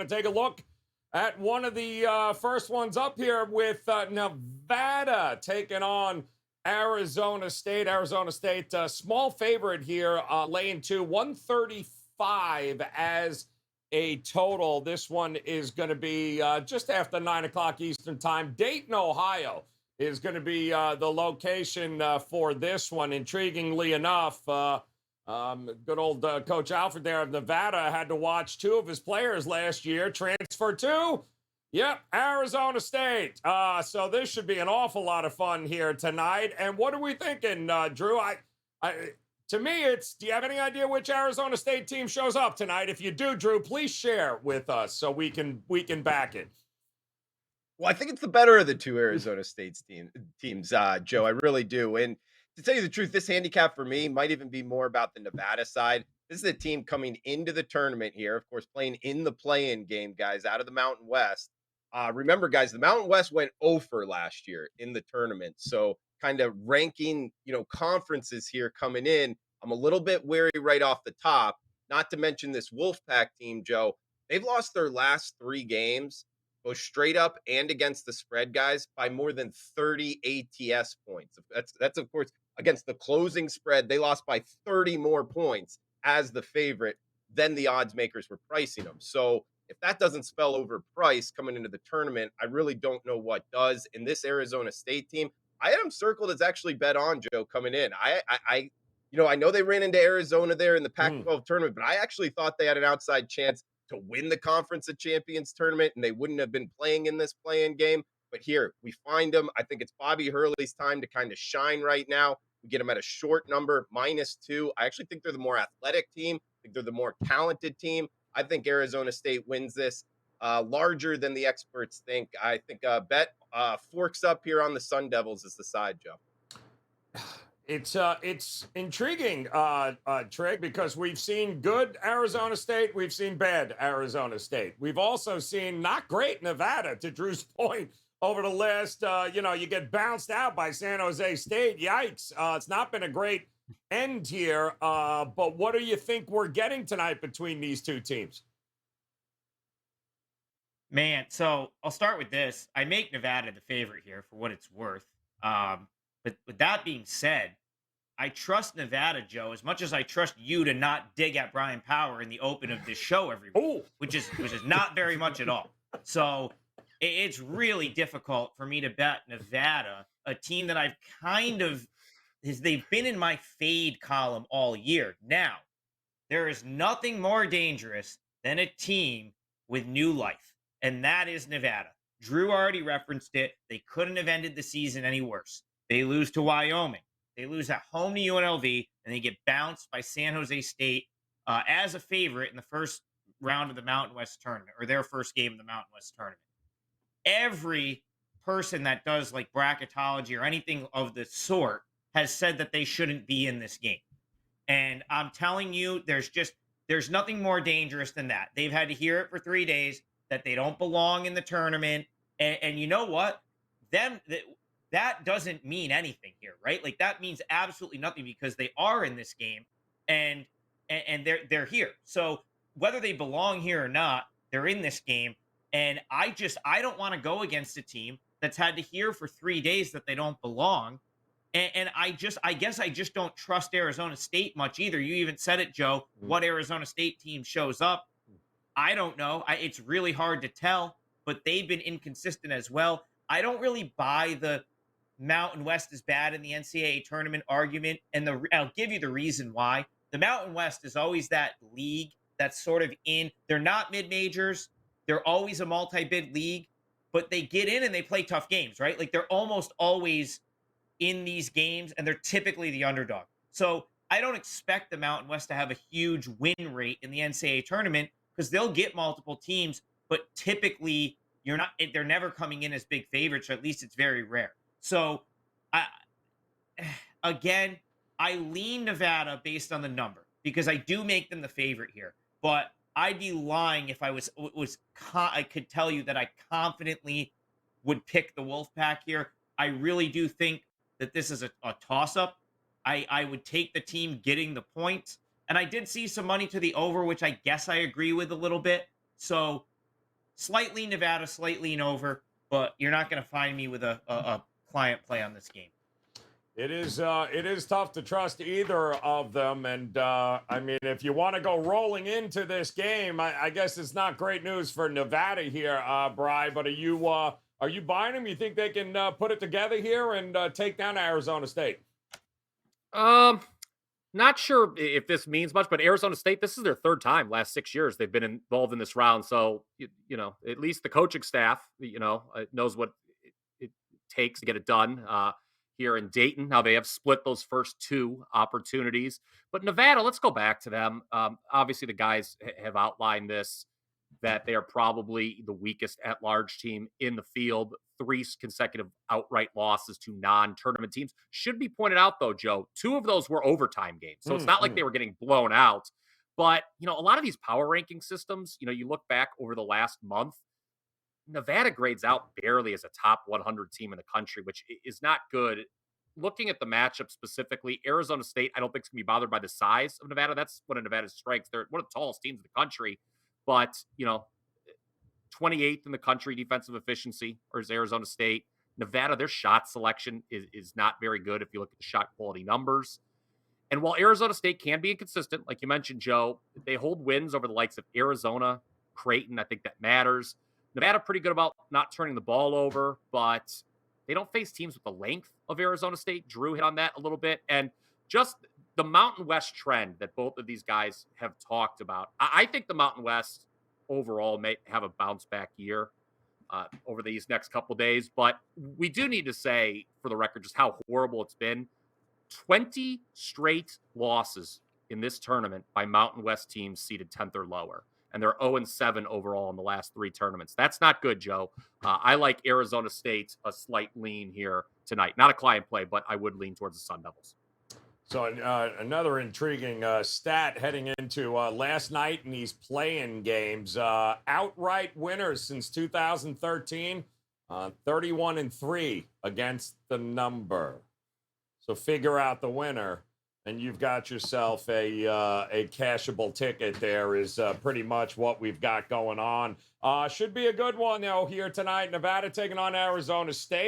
going to take a look at one of the first ones up here with Nevada taking on Arizona State. Arizona State, small favorite here, laying 135 as a total. This one is going to be just after 9 o'clock Eastern time. Dayton, Ohio is going to be the location for this one. Intriguingly enough, good old Coach Alfred there of Nevada had to watch two of his players last year transfer to, Arizona State. So this should be an awful lot of fun here tonight. And what are we thinking, Drew? To me, do you have any idea which Arizona State team shows up tonight? If you do, Drew, please share with us so we can back it. Well, I think it's the better of the two Arizona State's teams, Joe. I really do. And to tell you the truth, this handicap for me might even be more about the Nevada side. This is a team coming into the tournament here, of course, playing in the play-in game, guys, out of the Mountain West. Remember, guys, the Mountain West went 0 for last year in the tournament. So kind of ranking, conferences here coming in, I'm a little bit wary right off the top, not to mention this Wolfpack team, Joe. They've lost their last 3 games, both straight up and against the spread, guys, by more than 30 ATS points. That's of course against the closing spread. They lost by 30 more points as the favorite than the odds makers were pricing them. So if that doesn't spell over price coming into the tournament, I really don't know what does. In this Arizona State team, I had them circled as actually bet on, Joe, coming in. I know they ran into Arizona there in the Pac-12 tournament, but I actually thought they had an outside chance to win the Conference of Champions tournament, and they wouldn't have been playing in this play-in game. But here, we find them. I think it's Bobby Hurley's time to kind of shine right now. We get them at a short number, -2. I actually think they're the more athletic team. I think they're the more talented team. I think Arizona State wins this larger than the experts think. I think bet forks up here on the Sun Devils as the side, Joe. It's intriguing, Trig, because we've seen good Arizona State, we've seen bad Arizona State. We've also seen not great Nevada, to Drew's point, over the last, you get bounced out by San Jose State. Yikes. It's not been a great end here, but what do you think we're getting tonight between these two teams? Man, so I'll start with this. I make Nevada the favorite here for what it's worth. But with that being said, I trust Nevada, Joe, as much as I trust you to not dig at Brian Power in the open of this show every week, which is not very much at all. So it's really difficult for me to bet Nevada, a team that they've been in my fade column all year. Now, there is nothing more dangerous than a team with new life, and that is Nevada. Drew already referenced it. They couldn't have ended the season any worse. They lose to Wyoming. They lose at home to UNLV, and they get bounced by San Jose State as a favorite in the first round of the Mountain West tournament, or their first game of the Mountain West tournament. Every person that does like bracketology or anything of the sort has said that they shouldn't be in this game. And I'm telling you, there's nothing more dangerous than that. They've had to hear it for 3 days that they don't belong in the tournament. And you know what? That doesn't mean anything here, right? Like that means absolutely nothing because they are in this game and they're here. So whether they belong here or not, they're in this game. And I don't want to go against a team that's had to hear for 3 days that they don't belong. And I guess I just don't trust Arizona State much either. You even said it, Joe. What Arizona State team shows up? I don't know. It's really hard to tell, but they've been inconsistent as well. I don't really buy the Mountain West is bad in the NCAA tournament argument, and I'll give you the reason why. The Mountain West is always that league that's sort of in. They're not mid-majors. They're always a multi-bid league, but they get in and they play tough games, right? Like they're almost always in these games, and they're typically the underdog. So I don't expect the Mountain West to have a huge win rate in the NCAA tournament because they'll get multiple teams, but typically they're never coming in as big favorites, or at least it's very rare. So I lean Nevada based on the number because I do make them the favorite here, but I'd be lying if I could tell you that I confidently would pick the Wolfpack here. I really do think that this is a toss-up. I would take the team getting the points, and I did see some money to the over, which I guess I agree with a little bit. So slightly Nevada, slightly over, but you're not going to find me with a client play on this game. It is tough to trust either of them, and I mean, if you want to go rolling into this game, I guess it's not great news for Nevada here, Bryan. But are you buying them? You think they can put it together here and take down Arizona State? Not sure if this means much, but Arizona State, this is their third time last 6 years they've been involved in this round. So, at least the coaching staff, knows what it takes to get it done here in Dayton. Now they have split those first two opportunities. But Nevada, let's go back to them. Obviously, the guys have outlined this, that they are probably the weakest at-large team in the field. 3 consecutive outright losses to non-tournament teams. Should be pointed out, though, Joe, 2 of those were overtime games. So it's not like they were getting blown out. But, a lot of these power ranking systems, you look back over the last month, Nevada grades out barely as a top 100 team in the country, which is not good. Looking at the matchup specifically, Arizona State, I don't think is going to be bothered by the size of Nevada. That's one of Nevada's strengths. They're one of the tallest teams in the country. But, 28th in the country defensive efficiency, or is Arizona State. Nevada, their shot selection is not very good if you look at the shot quality numbers. And while Arizona State can be inconsistent, like you mentioned, Joe, they hold wins over the likes of Arizona, Creighton. I think that matters. Nevada pretty good about not turning the ball over, but they don't face teams with the length of Arizona State. Drew hit on that a little bit. And just the Mountain West trend that both of these guys have talked about. I think the Mountain West overall may have a bounce back year over these next couple days. But we do need to say, for the record, just how horrible it's been. 20 straight losses in this tournament by Mountain West teams seeded 10th or lower. And they're 0-7 overall in the last 3 tournaments. That's not good, Joe. I like Arizona State a slight lean here tonight. Not a client play, but I would lean towards the Sun Devils. So another intriguing stat heading into last night in these play-in games. Outright winners since 2013, 31-3 against the number. So figure out the winner, and you've got yourself a cashable ticket there is pretty much what we've got going on. Should be a good one, though, here tonight. Nevada taking on Arizona State.